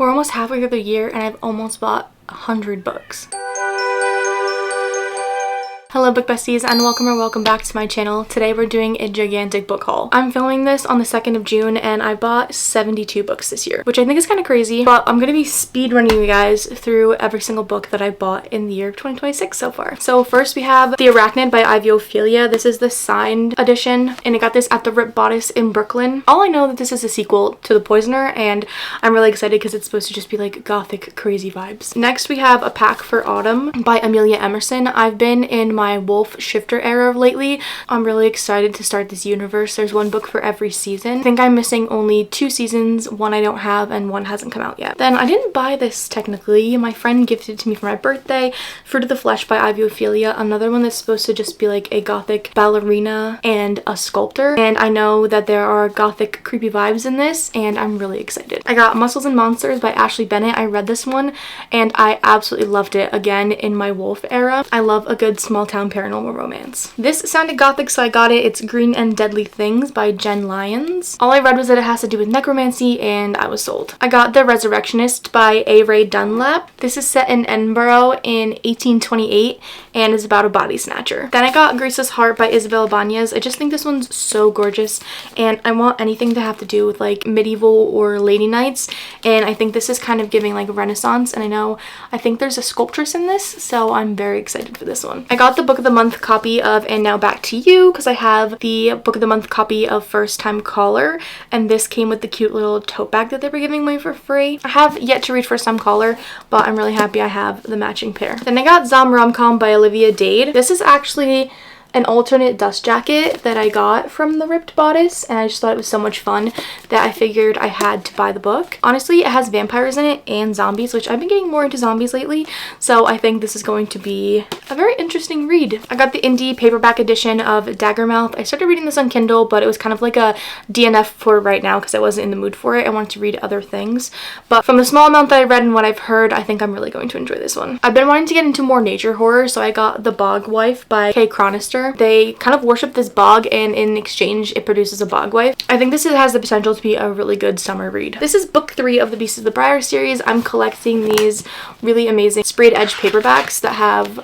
We're almost halfway through the year and I've almost bought 100 books. Hello book besties and welcome back to my channel. Today we're doing a gigantic book haul. I'm filming this on the 2nd of June and I bought 72 books this year, which I think is kind of crazy, but I'm gonna be speed running you guys through every single book that I bought in the year of 2026 so far. So first we have The Arachnid by Ophelia. This is the signed edition and I got this at the Rip Bodice in Brooklyn. All I know that this is a sequel to The Poisoner and I'm really excited because it's supposed to just be like gothic crazy vibes. Next we have A Pack for Autumn by Amelia Emerson. I've been in my wolf shifter era lately. I'm really excited to start this universe. There's one book for every season. I think I'm missing only 2 seasons, one I don't have and one hasn't come out yet. Then I didn't buy this technically. My friend gifted it to me for my birthday. Fruit of the Flesh by Ophelia, another one that's supposed to just be like a gothic ballerina and a sculptor. And I know that there are gothic creepy vibes in this and I'm really excited. I got Muscles and Monsters by Ashley Bennett. I read this one and I absolutely loved it. Again, in my wolf era. I love a good small town paranormal romance. This sounded gothic, so I got it. It's Green and Deadly Things by Jen Lyons. All I read was that it has to do with necromancy and I was sold. I got The Resurrectionist by A. Ray Dunlap. This is set in Edinburgh in 1828 and is about a body snatcher. Then I got Grace's Heart by Isabel Ibanez. I just think this one's so gorgeous and I want anything to have to do with like medieval or lady knights, and I think this is kind of giving like Renaissance, and I think there's a sculptress in this, so I'm very excited for this one. I got the Book of the Month copy of And Now Back to You because I have the Book of the Month copy of First Time Caller, and this came with the cute little tote bag that they were giving away for free. I have yet to read First Time Caller, but I'm really happy I have the matching pair. Then I got Zom Rom-Com by Olivia Dade. This is actually an alternate dust jacket that I got from the Ripped Bodice, and I just thought it was so much fun that I figured I had to buy the book. Honestly, it has vampires in it and zombies, which I've been getting more into zombies lately, so I think this is going to be a very interesting read. I got the indie paperback edition of Daggermouth. I started reading this on Kindle, but it was kind of like a DNF for right now because I wasn't in the mood for it. I wanted to read other things, but from the small amount that I read and what I've heard, I think I'm really going to enjoy this one. I've been wanting to get into more nature horror, so I got The Bog Wife by Kay Chronister. They kind of worship this bog and in exchange it produces a bog wife. I think this has the potential to be a really good summer read. This is book 3 of the Beasts of the Briar series. I'm collecting these really amazing sprayed edge paperbacks that have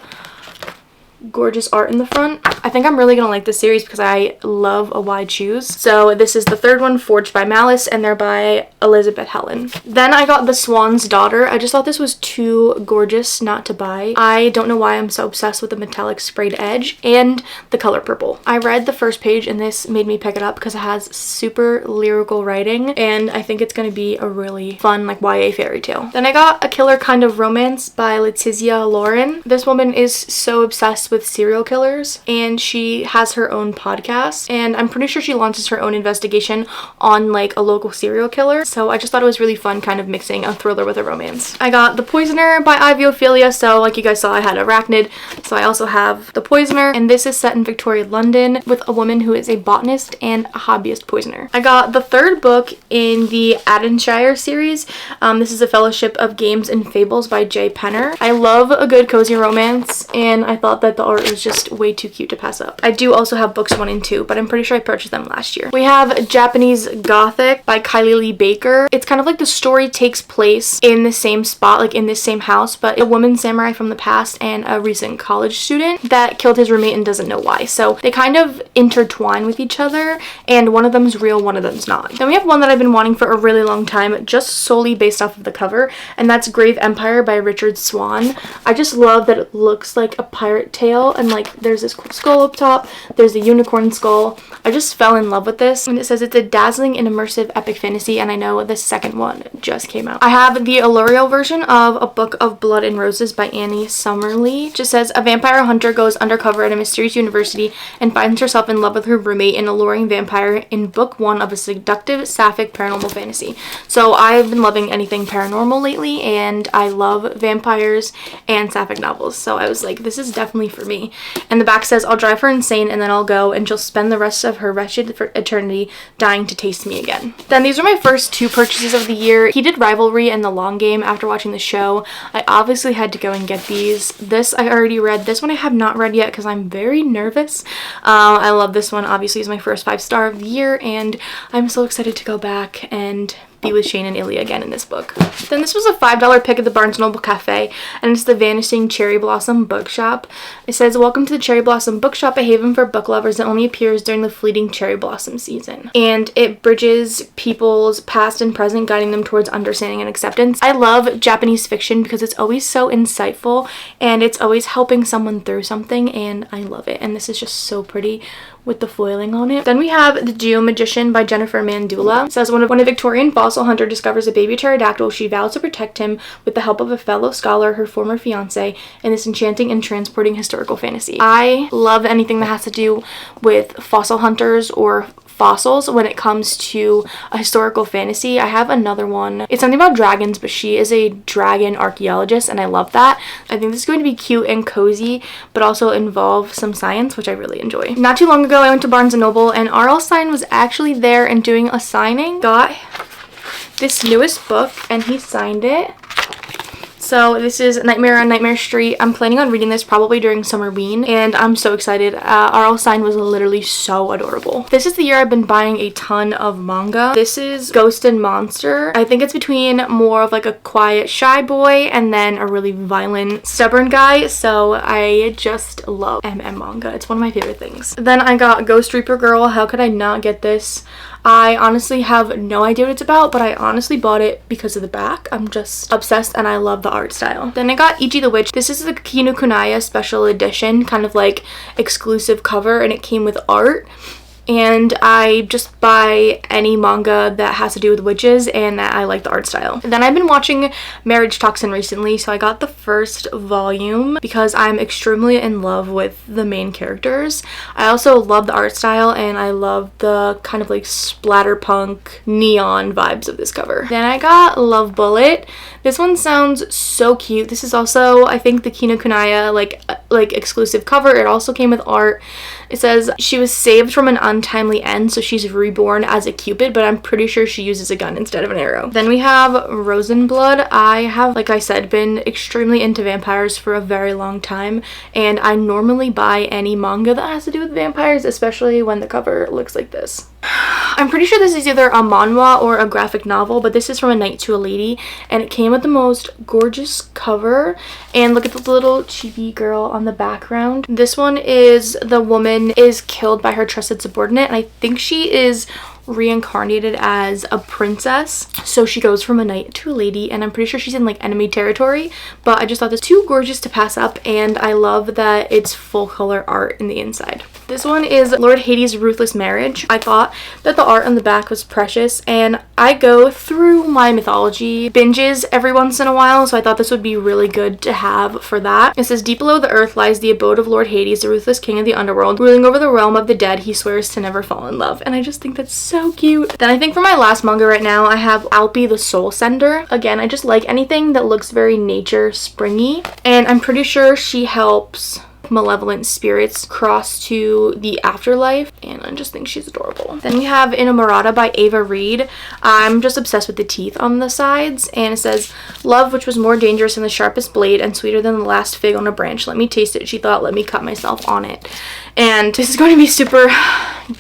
gorgeous art in the front. I think I'm really gonna like this series because I love a wide shoes. So this is the 3rd one, Forged by Malice, and they're by Elizabeth Helen. Then I got The Swan's Daughter. I just thought this was too gorgeous not to buy. I don't know why I'm so obsessed with the metallic sprayed edge and the color purple. I read the first page and this made me pick it up because it has super lyrical writing and I think it's gonna be a really fun like YA fairy tale. Then I got A Killer Kind of Romance by Letizia Lauren. This woman is so obsessed with serial killers and she has her own podcast, and I'm pretty sure she launches her own investigation on like a local serial killer, so I just thought it was really fun kind of mixing a thriller with a romance. I got The Poisoner by Ophelia, so like you guys saw I had Arachnid, so I also have The Poisoner, and this is set in Victorian London with a woman who is a botanist and a hobbyist poisoner. I got the 3rd book in the Adenshire series. This is A Fellowship of Games and Fables by Jay Penner. I love a good cozy romance and I thought that the art was just way too cute to pass up. I do also have books 1 and 2, but I'm pretty sure I purchased them last year. We have Japanese Gothic by Kylie Lee Baker. It's kind of like the story takes place in the same spot, like in this same house, but a woman samurai from the past and a recent college student that killed his roommate and doesn't know why. So they kind of intertwine with each other and one of them's real, one of them's not. Then we have one that I've been wanting for a really long time, just solely based off of the cover, and that's Grave Empire by Richard Swan. I just love that it looks like a pirate tale and like there's this cool skull up top, there's a unicorn skull. I just fell in love with this, and it says it's a dazzling and immersive epic fantasy, and I know the 2nd one just came out. I have the Allurio version of A Book of Blood and Roses by Annie Summerlee. It just says a vampire hunter goes undercover at a mysterious university and finds herself in love with her roommate, an alluring vampire, in book 1 of a seductive sapphic paranormal fantasy. So I've been loving anything paranormal lately and I love vampires and sapphic novels, so I was like, this is definitely for me. And the back says, I'll drive her insane and then I'll go and she'll spend the rest of her wretched for eternity dying to taste me again. Then these are my first 2 purchases of the year. Heated Rivalry and The Long Game after watching the show. I obviously had to go and get these. This I already read. This one I have not read yet because I'm very nervous. I love this one. Obviously it's my first 5-star of the year and I'm so excited to go back and be with Shane and Ilya again in this book. Then this was a $5 pick at the Barnes & Noble Cafe, and it's the Vanishing Cherry Blossom Bookshop. It says, welcome to the Cherry Blossom Bookshop, a haven for book lovers that only appears during the fleeting cherry blossom season. And it bridges people's past and present, guiding them towards understanding and acceptance. I love Japanese fiction because it's always so insightful and it's always helping someone through something, and I love it. And this is just so pretty with the foiling on it. Then we have The Geomagician by Jennifer Mandula. It says, when a Victorian fossil hunter discovers a baby pterodactyl, she vows to protect him with the help of a fellow scholar, her former fiance, in this enchanting and transporting historical fantasy. I love anything that has to do with fossil hunters or fossils when it comes to a historical fantasy. I have another one. It's something about dragons, but she is a dragon archaeologist, and I love that. I think this is going to be cute and cozy, but also involve some science, which I really enjoy. Not too long ago, I went to Barnes & Noble, and R.L. Stine was actually there and doing a signing. Got this newest book, and he signed it. So this is Nightmare on Nightmare Street. I'm planning on reading this probably during Summerween, and I'm so excited. R.L. Stine was literally so adorable. This is the year I've been buying a ton of manga. This is Ghost and Monster. I think it's between more of like a quiet, shy boy and then a really violent, stubborn guy. So I just love MM manga. It's one of my favorite things. Then I got Ghost Reaper Girl. How could I not get this? I honestly have no idea what it's about, but I honestly bought it because of the back. I'm just obsessed and I love the art style. Then I got Ichi the Witch. This is the Kinukunaya special edition, kind of like exclusive cover, and it came with art. And I just buy any manga that has to do with witches and that I like the art style. And then I've been watching Marriage Toxin recently, so I got the first volume because I'm extremely in love with the main characters. I also love the art style and I love the kind of like splatterpunk neon vibes of this cover. Then I got Love Bullet. This one sounds so cute. This is also, I think, the Kinukunaya like exclusive cover. It also came with art. It says she was saved from an untimely end, so she's reborn as a cupid, but I'm pretty sure she uses a gun instead of an arrow. Then we have Rosenblood. I have, like I said, been extremely into vampires for a very long time, and I normally buy any manga that has to do with vampires, especially when the cover looks like this. I'm pretty sure this is either a manhwa or a graphic novel, but this is From a Night to a Lady, and it came with the most gorgeous cover, and look at the little chibi girl on the background. This one is the woman is killed by her trusted subordinate, and I think she is reincarnated as a princess, so she goes from a knight to a lady, and I'm pretty sure she's in like enemy territory, but I just thought this was too gorgeous to pass up, and I love that it's full color art in the inside. This one is Lord Hades' Ruthless Marriage. I thought that the art on the back was precious, and I go through my mythology binges every once in a while, so I thought this would be really good to have for that. It says, deep below the earth lies the abode of Lord Hades, the ruthless king of the underworld. Ruling over the realm of the dead, he swears to never fall in love. And I just think that's so cute. Then I think for my last manga right now, I have Alpi the Soul Sender. Again, I just like anything that looks very nature springy, and I'm pretty sure she helps malevolent spirits cross to the afterlife, and I just think she's adorable. Then we have Inamorata by Ava Reed. I'm just obsessed with the teeth on the sides, and it says, love which was more dangerous than the sharpest blade and sweeter than the last fig on a branch. Let me taste it, she thought, let me cut myself on it. And this is going to be super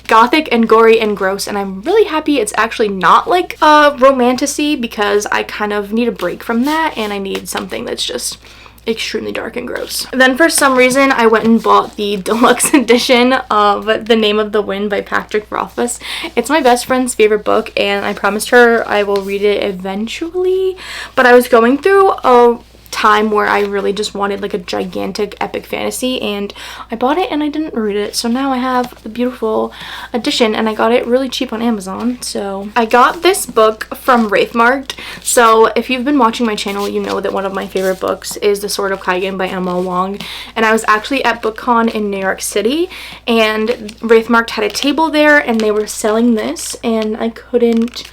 gothic and gory and gross, and I'm really happy it's actually not like romantasy, because I kind of need a break from that, and I need something that's just extremely dark and gross. Then for some reason I went and bought the deluxe edition of The Name of the Wind by Patrick Rothfuss. It's my best friend's favorite book, and I promised her I will read it eventually, but I was going through a time where I really just wanted like a gigantic epic fantasy, and I bought it and I didn't read it, so now I have the beautiful edition, and I got it really cheap on Amazon. So I got this book from Wraithmarked. So if you've been watching my channel, you know that one of my favorite books is The Sword of Kaigen by Emma Wong, and I was actually at BookCon in New York City, and Wraithmarked had a table there and they were selling this, and I couldn't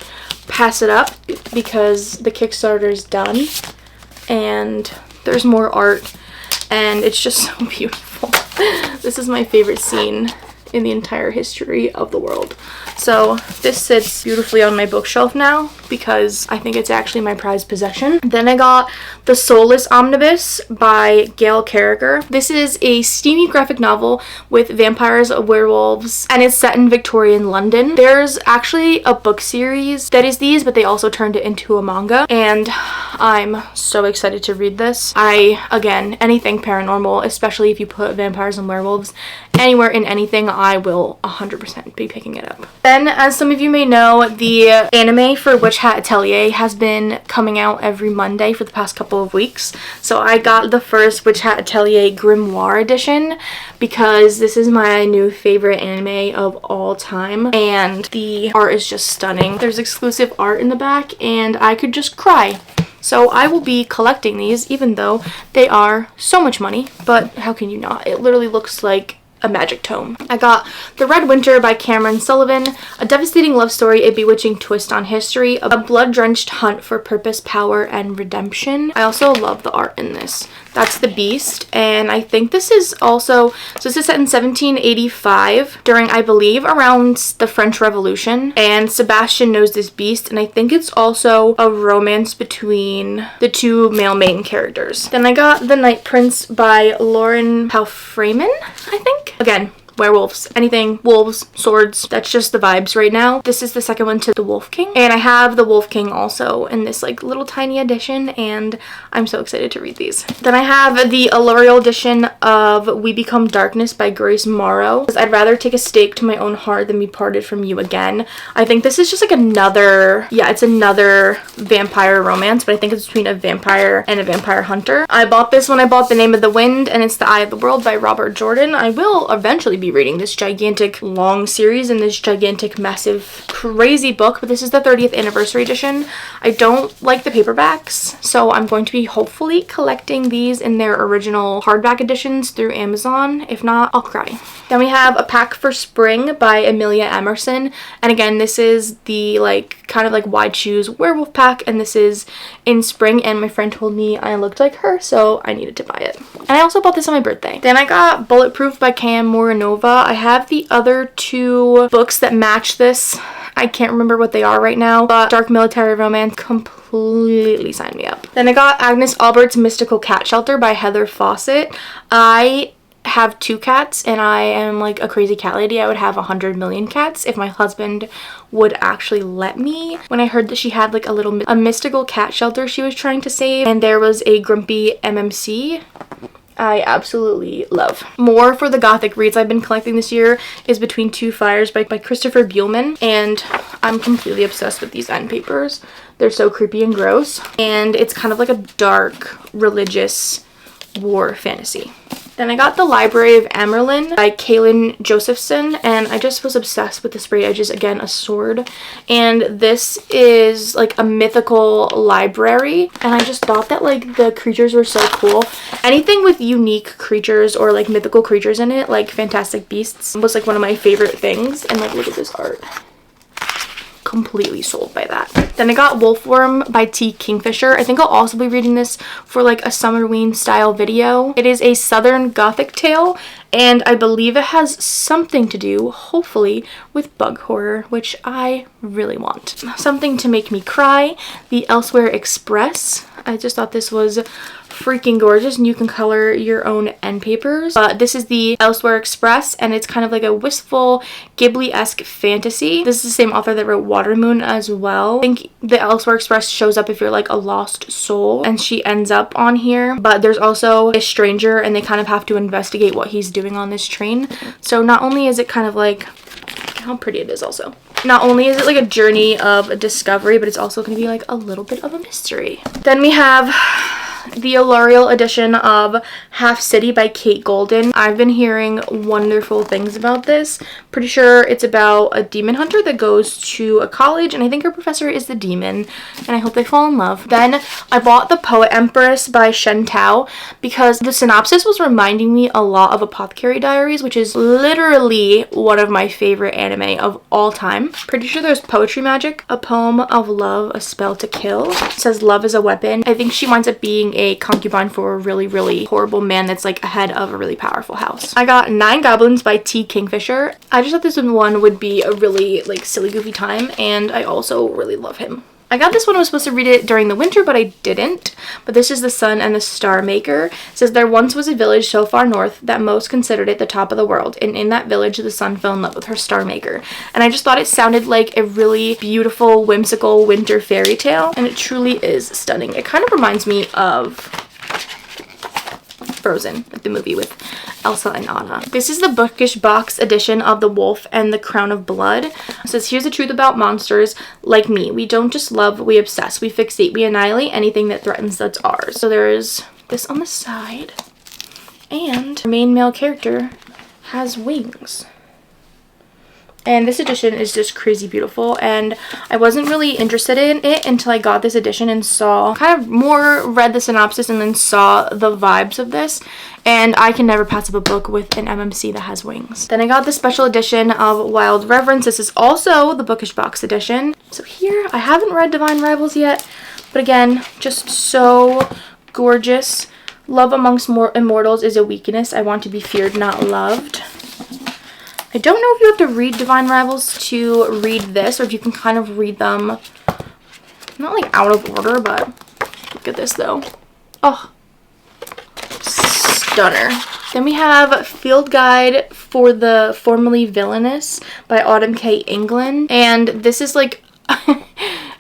pass it up because the Kickstarter is done. And there's more art, and it's just so beautiful. This is my favorite scene in the entire history of the world. So this sits beautifully on my bookshelf now because I think it's actually my prized possession. Then I got The Soulless Omnibus by Gail Carriger. This is a steamy graphic novel with vampires, werewolves, and it's set in Victorian London. There's actually a book series that is these, but they also turned it into a manga, and I'm so excited to read this. Again, anything paranormal, especially if you put vampires and werewolves anywhere in anything, I will 100% be picking it up. Then, as some of you may know, the anime for Witch Hat Atelier has been coming out every Monday for the past couple of weeks. So I got the first Witch Hat Atelier Grimoire edition because this is my new favorite anime of all time, and the art is just stunning. There's exclusive art in the back, and I could just cry. So I will be collecting these, even though they are so much money, but how can you not? It literally looks like a magic tome. I got The Red Winter by Cameron Sullivan, a devastating love story, a bewitching twist on history, a blood-drenched hunt for purpose, power, and redemption. I also love the art in this. That's The Beast, and I think this is also, so this is set in 1785 during, I believe, around the French Revolution, and Sebastian knows this beast, and I think it's also a romance between the two male main characters. Then I got The Night Prince by Lauren Palfreyman, I think. Again, werewolves, anything, wolves, swords, that's just the vibes right now. This is the second one to The Wolf King, and I have The Wolf King also in this like little tiny edition, and I'm so excited to read these. Then I have the Alorial edition of We Become Darkness by Grace Morrow, because I'd rather take a stake to my own heart than be parted from you again. I think this is just like another, yeah, it's another vampire romance, but I think it's between a vampire and a vampire hunter. I bought this when I bought The Name of the Wind, and it's The Eye of the World by Robert Jordan. I will eventually be reading this gigantic long series and this gigantic massive crazy book, but this is the 30th anniversary edition. I don't like the paperbacks, so I'm going to be hopefully collecting these in their original hardback editions through Amazon. If not, I'll cry. Then we have A Pack for Spring by Amelia Emerson, and again, this is the like kind of like wide shoes werewolf pack, and this is in spring, and my friend told me I looked like her, so I needed to buy it. And I also bought this on my birthday. Then I got Bulletproof by Cam Moranova. I have the other two books that match this. I can't remember what they are right now, but Dark Military Romance completely signed me up. Then I got Agnes Albert's Mystical Cat Shelter by Heather Fawcett. I have 2 cats, and I am like a crazy cat lady. I would have 100 million cats if my husband would actually let me. When I heard that she had like a mystical cat shelter she was trying to save, and there was a grumpy MMC, I absolutely love. More for the gothic reads I've been collecting this year is Between Two Fires by Christopher Buehlman, and I'm completely obsessed with these end papers. They're so creepy and gross, and it's kind of like a dark religious war fantasy. Then I got The Library of Amerlin by Kaylin Josephson, and I just was obsessed with the sprayed edges. Again, a sword, and this is like a mythical library, and I just thought that like the creatures were so cool. Anything with unique creatures or like mythical creatures in it, like fantastic beasts, was like one of my favorite things. And like, look at this art. Completely sold by that. Then I got Wolfworm by T. Kingfisher. I think I'll also be reading this for like a Summerween style video. It is a southern gothic tale, and I believe it has something to do, hopefully, with bug horror, which I really want. Something to make me cry, The Elsewhere Express. I just thought this was freaking gorgeous, and you can color your own end papers. But this is The Elsewhere Express, and it's kind of like a wistful Ghibli-esque fantasy. This is the same author that wrote Watermoon as well. I think The Elsewhere Express shows up if you're like a lost soul, and she ends up on here. But there's also a stranger, and they kind of have to investigate what he's doing on this train. So not only is it kind of like, how pretty it is also. Not only is it like a journey of discovery, but it's also going to be like a little bit of a mystery. Then we have the Alorial edition of Half City by Kate Golden. I've been hearing wonderful things about this. Pretty sure it's about a demon hunter that goes to a college, and I think her professor is the demon, and I hope they fall in love. Then I bought The Poet Empress by Shen Tao because the synopsis was reminding me a lot of Apothecary Diaries, which is literally one of my favorite anime of all time. Pretty sure there's poetry magic. A poem of love, a spell to kill. It says love is a weapon. I think she winds up being a concubine for a really, really horrible man that's like a head of a really powerful house. I got 9 Goblins by T. Kingfisher. I just thought this one would be a really like silly goofy time, and I also really love him. I got this one. I was supposed to read it during the winter, but I didn't. But this is The Sun and the Star Maker. It says, there once was a village so far north that most considered it the top of the world, and in that village the sun fell in love with her star maker. And I just thought it sounded like a really beautiful, whimsical winter fairy tale, and it truly is stunning. It kind of reminds me of Frozen, like the movie with Elsa and Anna. This is the bookish box edition of The Wolf and the Crown of Blood. It says, here's the truth about monsters like me. We don't just love, we obsess, we fixate, we annihilate anything that threatens that's ours. So there's this on the side, and the main male character has wings. And this edition is just crazy beautiful, and I wasn't really interested in it until I got this edition and saw, kind of more read the synopsis and then saw the vibes of this, and I can never pass up a book with an MMC that has wings. Then I got the special edition of Wild Reverence. This is also the bookish box edition. So here, I haven't read Divine Rivals yet, but again, just so gorgeous. Love amongst immortals is a weakness. I want to be feared, not loved. I don't know if you have to read Divine Rivals to read this, or if you can kind of read them, not like out of order, but look at this though. Oh, stunner. Then we have Field Guide for the Formerly Villainous by Autumn K. England, and this is like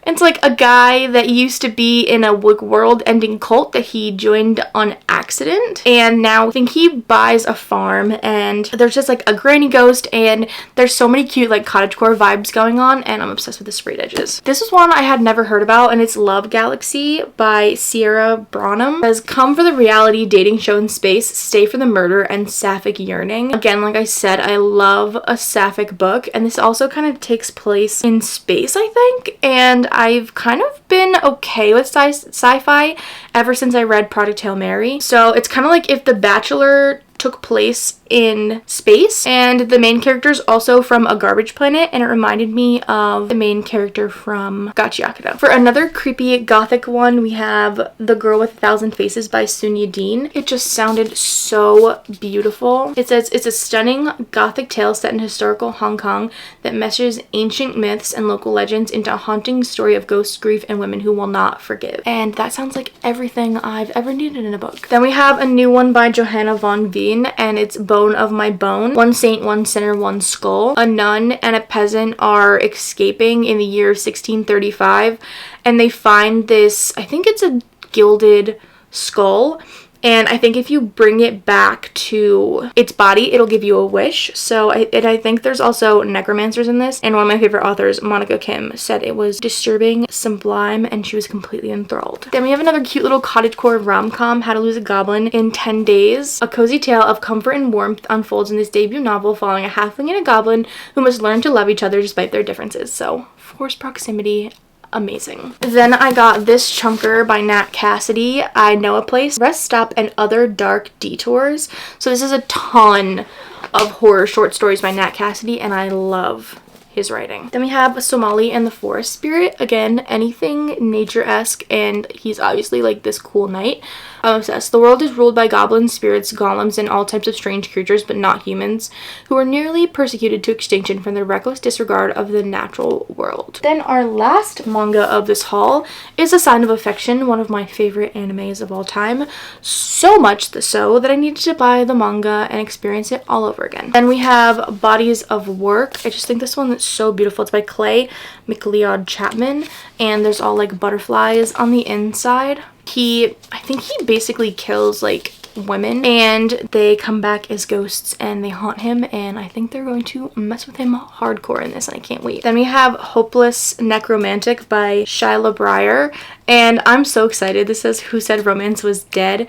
it's like a guy that used to be in a world-ending cult that he joined on accident, and now I think he buys a farm, and there's just like a granny ghost, and there's so many cute like cottagecore vibes going on, and I'm obsessed with the sprayed edges. This is one I had never heard about, and it's Love Galaxy by Sierra Branham. It says, come for the reality dating show in space, stay for the murder and sapphic yearning. Again, like I said, I love a sapphic book, and this also kind of takes place in space, I think, and I've kind of been okay with sci-fi ever since I read Project Hail Mary. So it's kind of like if The Bachelor took place in space, and the main character is also from a garbage planet, and it reminded me of the main character from Gachiakata. For another creepy gothic one, we have The Girl with a Thousand Faces by Sunya Dean. It just sounded so beautiful. It says, it's a stunning gothic tale set in historical Hong Kong that meshes ancient myths and local legends into a haunting story of ghosts, grief, and women who will not forgive. And that sounds like everything I've ever needed in a book. Then we have a new one by Johanna von Veen, and it's Bone of My Bone. One saint, one sinner, one skull. A nun and a peasant are escaping in the year 1635, and they find this, I think it's a gilded skull, and I think if you bring it back to its body, it'll give you a wish. So I think there's also necromancers in this, and one of my favorite authors, Monica Kim, said it was disturbing, sublime, and she was completely enthralled. Then we have another cute little cottagecore rom-com, How to Lose a Goblin in 10 Days. A cozy tale of comfort and warmth unfolds in this debut novel following a halfling and a goblin who must learn to love each other despite their differences. So, forced proximity. Amazing. Then I got this chunker by Nat Cassidy, I Know a Place, Rest Stop, and Other Dark Detours. So this is a ton of horror short stories by Nat Cassidy, and I love his writing. Then we have Somali and the Forest Spirit. Again, anything nature-esque, and he's obviously like this cool knight. I'm obsessed. The world is ruled by goblins, spirits, golems, and all types of strange creatures, but not humans, who are nearly persecuted to extinction from their reckless disregard of the natural world. Then our last manga of this haul is A Sign of Affection, one of my favorite animes of all time. So much so that I needed to buy the manga and experience it all over again. Then we have Bodies of Work. I just think this one is so beautiful. It's by Clay McLeod Chapman, and there's all like butterflies on the inside. I think he basically kills like women, and they come back as ghosts and they haunt him, and I think they're going to mess with him hardcore in this, and I can't wait. Then we have Hopeless Necromantic by Shyla Breyer, and I'm so excited. This says, who said romance was dead?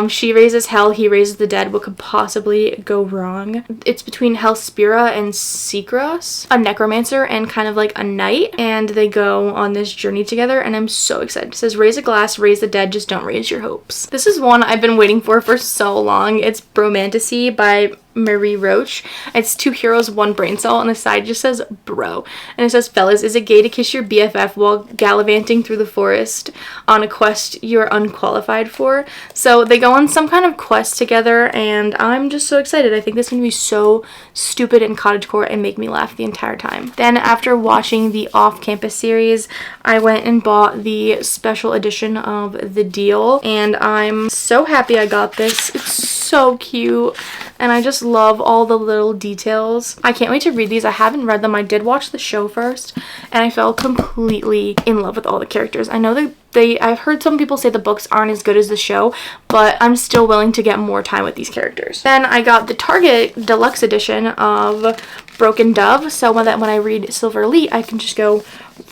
She raises hell, he raises the dead. What could possibly go wrong? It's between Hellspira and Seacross, a necromancer and kind of like a knight, and they go on this journey together, and I'm so excited. It says, raise a glass, raise the dead, just don't raise your hopes. This is one I've been waiting for so long. It's Bromantasy by Marie Roach. It's 2 heroes, 1 brain cell. On the side just says bro. And it says, fellas, is it gay to kiss your BFF while gallivanting through the forest on a quest you're unqualified for? So they go on some kind of quest together, and I'm just so excited. I think this is going to be so stupid and cottagecore and make me laugh the entire time. Then after watching the off-campus series, I went and bought the special edition of The Deal, and I'm so happy I got this. It's so cute, and I just love all the little details. I can't wait to read these. I haven't read them. I did watch the show first, and I fell completely in love with all the characters. I know that I've heard some people say the books aren't as good as the show, but I'm still willing to get more time with these characters. Then I got the Target Deluxe Edition of Broken Dove, so when I read Silver Elite, I can just go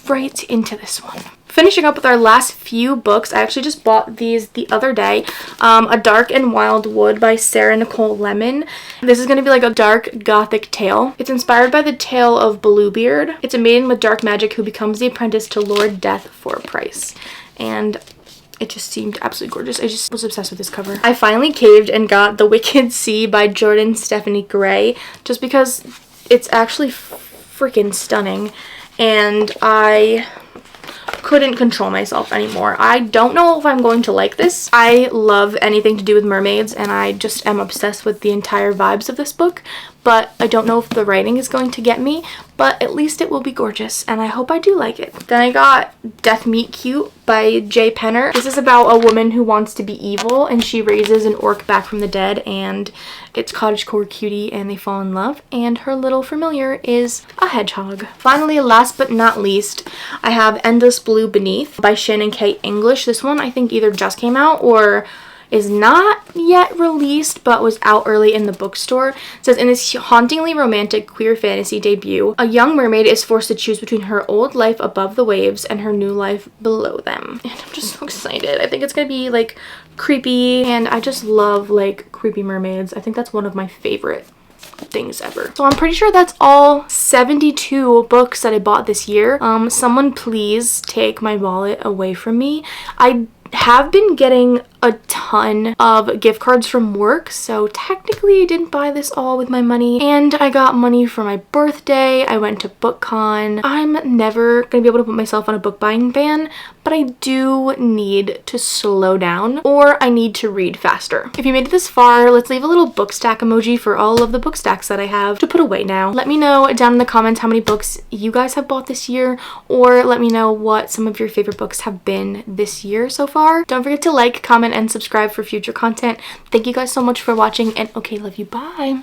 right into this one. Finishing up with our last few books, I actually just bought these the other day. A Dark and Wild Wood by Sarah Nicole Lemon. This is going to be like a dark gothic tale. It's inspired by the tale of Bluebeard. It's a maiden with dark magic who becomes the apprentice to Lord Death for a price. And it just seemed absolutely gorgeous. I just was obsessed with this cover. I finally caved and got The Wicked Sea by Jordan Stephanie Gray, just because it's actually freaking stunning, and I couldn't control myself anymore. I don't know if I'm going to like this. I love anything to do with mermaids, and I just am obsessed with the entire vibes of this book, but I don't know if the writing is going to get me, but at least it will be gorgeous, and I hope I do like it. Then I got Death Meat Cute by Jay Penner. This is about a woman who wants to be evil, and she raises an orc back from the dead, and it's cottagecore cutie, and they fall in love, and her little familiar is a hedgehog. Finally, last but not least, I have Endless Blue Beneath by Shannon K. English. This one I think either just came out or is not yet released but was out early in the bookstore. It says, in this hauntingly romantic queer fantasy debut, a young mermaid is forced to choose between her old life above the waves and her new life below them. And I'm just so excited. I think it's gonna be like creepy, and I just love like creepy mermaids. I think that's one of my favorite things ever. So I'm pretty sure that's all 72 books that I bought this year. Someone please take my wallet away from me. I have been getting a ton of gift cards from work, so technically I didn't buy this all with my money, and I got money for my birthday. I went to BookCon. I'm never gonna be able to put myself on a book buying ban, but I do need to slow down, or I need to read faster. If you made it this far, let's leave a little book stack emoji for all of the book stacks that I have to put away now. Let me know down in the comments how many books you guys have bought this year, or let me know what some of your favorite books have been this year so far. Don't forget to like, comment, and subscribe for future content. Thank you guys so much for watching, and okay, love you, bye.